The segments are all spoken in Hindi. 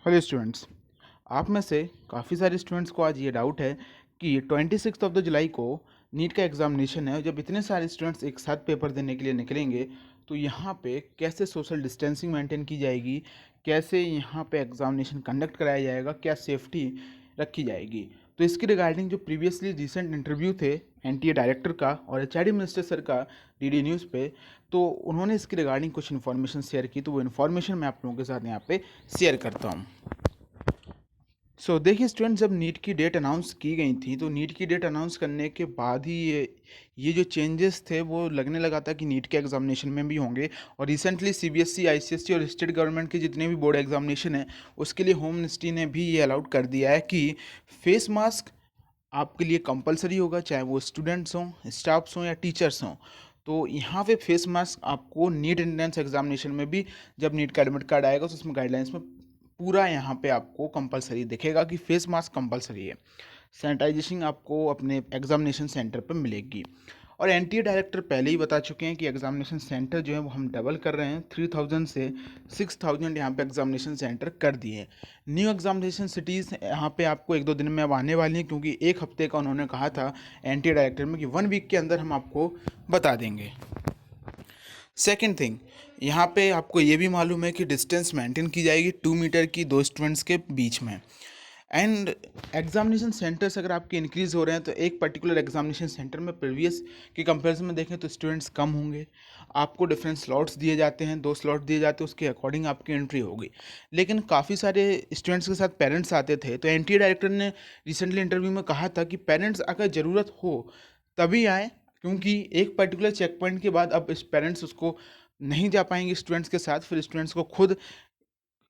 Hello students. आप में से काफ़ी सारे स्टूडेंट्स को आज ये डाउट है कि 26 ऑफ द जुलाई को नीट का एग्जामिनेशन है। जब इतने सारे स्टूडेंट्स एक साथ पेपर देने के लिए निकलेंगे तो यहाँ पे कैसे सोशल डिस्टेंसिंग मेंटेन की जाएगी, कैसे यहाँ पे एग्जामिनेशन कंडक्ट कराया जाएगा, क्या सेफ्टी रखी जाएगी। तो इसके रिगार्डिंग जो प्रीवियसली रिसेंट इंटरव्यू थे एनटीए डायरेक्टर का और एचआरडी मिनिस्टर सर का डीडी न्यूज़ पे, तो उन्होंने इसके रिगार्डिंग कुछ इन्फॉर्मेशन शेयर की। तो वो इन्फॉर्मेशन मैं आप लोगों के साथ यहाँ पे शेयर करता हूँ। देखिए स्टूडेंट, जब नीट की डेट अनाउंस की गई थी तो नीट की डेट अनाउंस करने के बाद ही ये जो चेंजेस थे वो लगने लगा था कि नीट के एग्जामिनेशन में भी होंगे। और रिसेंटली सीबीएसई, आईसीएसई और स्टेट गवर्नमेंट के जितने भी बोर्ड एग्जामिनेशन हैं उसके लिए होम मिनिस्ट्री ने भी ये अलाउड कर दिया है कि फेस मास्क आपके लिए कंपलसरी होगा, चाहे वो स्टूडेंट्स हों, स्टाफ्स हों या टीचर्स हों। तो यहाँ पे फेस मास्क आपको नीट एंट्रेंस एग्जामिनेशन में भी, जब नीट का एडमिट कार्ड आएगा तो उसमें गाइडलाइंस में पूरा यहाँ पे आपको कंपलसरी दिखेगा कि फेस मास्क कंपलसरी है। सैनिटाइजेशन आपको अपने एग्जामिनेशन सेंटर पर मिलेगी। और एनटीए डायरेक्टर पहले ही बता चुके हैं कि एग्जामिनेशन सेंटर जो है वो हम डबल कर रहे हैं, 3000 से 6000 यहाँ पे एग्जामिनेशन सेंटर कर दिए हैं। न्यू एग्जामिनेशन सिटीज़ यहाँ पे आपको एक दो दिन में अब आने वाली हैं, क्योंकि एक हफ्ते का उन्होंने कहा था एनटीए डायरेक्टर में कि 1 वीक के अंदर हम आपको बता देंगे। सेकेंड थिंग, यहाँ पे आपको ये भी मालूम है कि डिस्टेंस मेंटेन की जाएगी 2 मीटर की दो स्टूडेंट्स के बीच में। एंड एग्जामिनेशन सेंटर्स अगर आपके इंक्रीज़ हो रहे हैं तो एक पर्टिकुलर एग्जामिनेशन सेंटर में प्रीवियस के कंपैरिजन में देखें तो स्टूडेंट्स कम होंगे। आपको डिफरेंट स्लॉट्स दिए जाते हैं, 2 स्लॉट दिए जाते हैं, उसके अकॉर्डिंग आपकी एंट्री होगी। लेकिन काफ़ी सारे स्टूडेंट्स के साथ पेरेंट्स आते थे, तो एनटीए डायरेक्टर ने रिसेंटली इंटरव्यू में कहा था कि पेरेंट्स अगर ज़रूरत हो तभी आए, क्योंकि एक पर्टिकुलर चेक पॉइंट के बाद अब पेरेंट्स उसको नहीं जा पाएंगे स्टूडेंट्स के साथ। फिर स्टूडेंट्स को खुद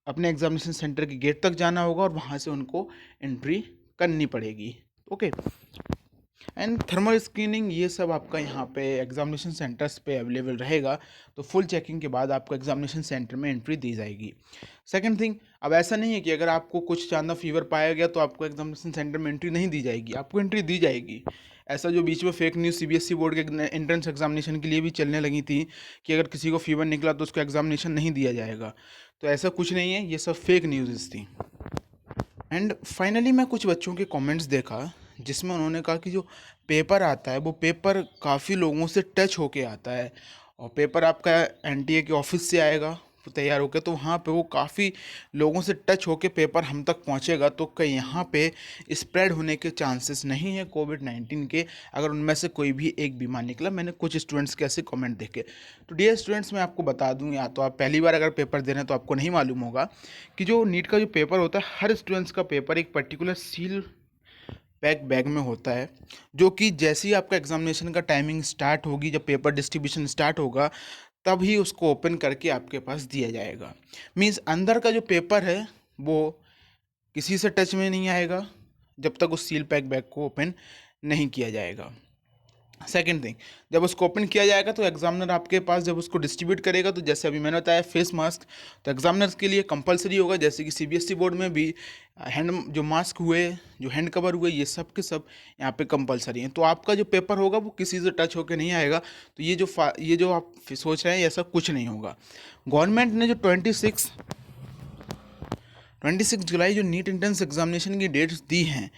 अपने एग्जामिनेशन सेंटर के गेट तक जाना होगा और वहाँ से उनको एंट्री करनी पड़ेगी। ओके। एंड थर्मल स्क्रीनिंग ये सब आपका यहाँ पे एग्जामिनेशन सेंटर्स पे अवेलेबल रहेगा। तो फुल चेकिंग के बाद आपको एग्जामिनेशन सेंटर में एंट्री दी जाएगी। सेकंड थिंग, अब ऐसा नहीं है कि अगर आपको कुछ चांदा फीवर पाया गया तो आपको एग्जामिनेशन सेंटर में एंट्री नहीं दी जाएगी, आपको एंट्री दी जाएगी। ऐसा जो बीच में फेक न्यूज़ सीबीएसई बोर्ड के एंट्रेंस एग्जामिनेशन के लिए भी चलने लगी थी कि अगर किसी को फीवर निकला तो उसको एग्जामिनेशन नहीं दिया जाएगा, तो ऐसा कुछ नहीं है, ये सब फेक न्यूज़ थी। एंड फाइनली मैं कुछ बच्चों के कमेंट्स देखा जिसमें उन्होंने कहा कि जो पेपर आता है वो पेपर काफ़ी लोगों से टच होके आता है, और पेपर आपका एनटीए के ऑफिस से आएगा तैयार होकर, तो वहाँ पे वो काफ़ी लोगों से टच होके पेपर हम तक पहुँचेगा। तो कहीं यहाँ पे स्प्रेड होने के चांसेस नहीं है कोविड-19 के, अगर उनमें से कोई भी एक बीमार निकला। मैंने कुछ स्टूडेंट्स के ऐसे कमेंट देखे। तो डियर स्टूडेंट्स, मैं आपको बता दूं, या तो आप पहली बार अगर पेपर दे रहे हैं तो आपको नहीं मालूम होगा कि जो नीट का जो पेपर होता है, हर स्टूडेंट्स का पेपर एक पर्टिकुलर सील पैक बैग में होता है, जो कि जैसे ही आपका एग्जामिनेशन का टाइमिंग स्टार्ट होगी, जब पेपर डिस्ट्रीब्यूशन स्टार्ट होगा तब ही उसको ओपन करके आपके पास दिया जाएगा। मीन्स अंदर का जो पेपर है वो किसी से टच में नहीं आएगा जब तक उस सील पैक बैग को ओपन नहीं किया जाएगा। सेकेंड थिंग, जब उसको ओपन किया जाएगा तो एग्जामिनर आपके पास जब उसको डिस्ट्रीब्यूट करेगा, तो जैसे अभी मैंने बताया फेस मास्क तो एग्जामिनर्स के लिए कंपलसरी होगा, जैसे कि सीबीएसई बोर्ड में भी हैंड जो मास्क हुए, जो हैंड कवर हुए, ये सब के सब यहाँ पे कंपलसरी हैं। तो आपका जो पेपर होगा वो किसी से टच होकर नहीं आएगा। तो ये जो आप सोच रहे हैं ऐसा कुछ नहीं होगा। गवर्नमेंट ने जो 26 जुलाई जो नीट एंट्रेंस एग्जामिनेशन की डेट्स दी हैं,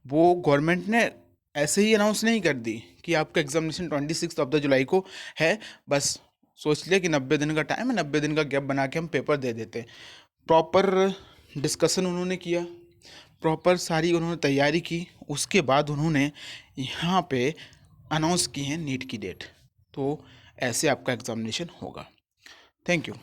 वो गवर्नमेंट ने ऐसे ही अनाउंस नहीं कर दी कि आपका एग्जामिनेशन 26 ऑफ द जुलाई को है। बस सोच लिया कि 90 दिन का टाइम है, 90 दिन का गैप बना के हम पेपर दे देते हैं। प्रॉपर डिस्कशन उन्होंने किया, प्रॉपर सारी उन्होंने तैयारी की, उसके बाद उन्होंने यहाँ पे अनाउंस की है नीट की डेट। तो ऐसे आपका एग्जामिनेशन होगा। Thank you.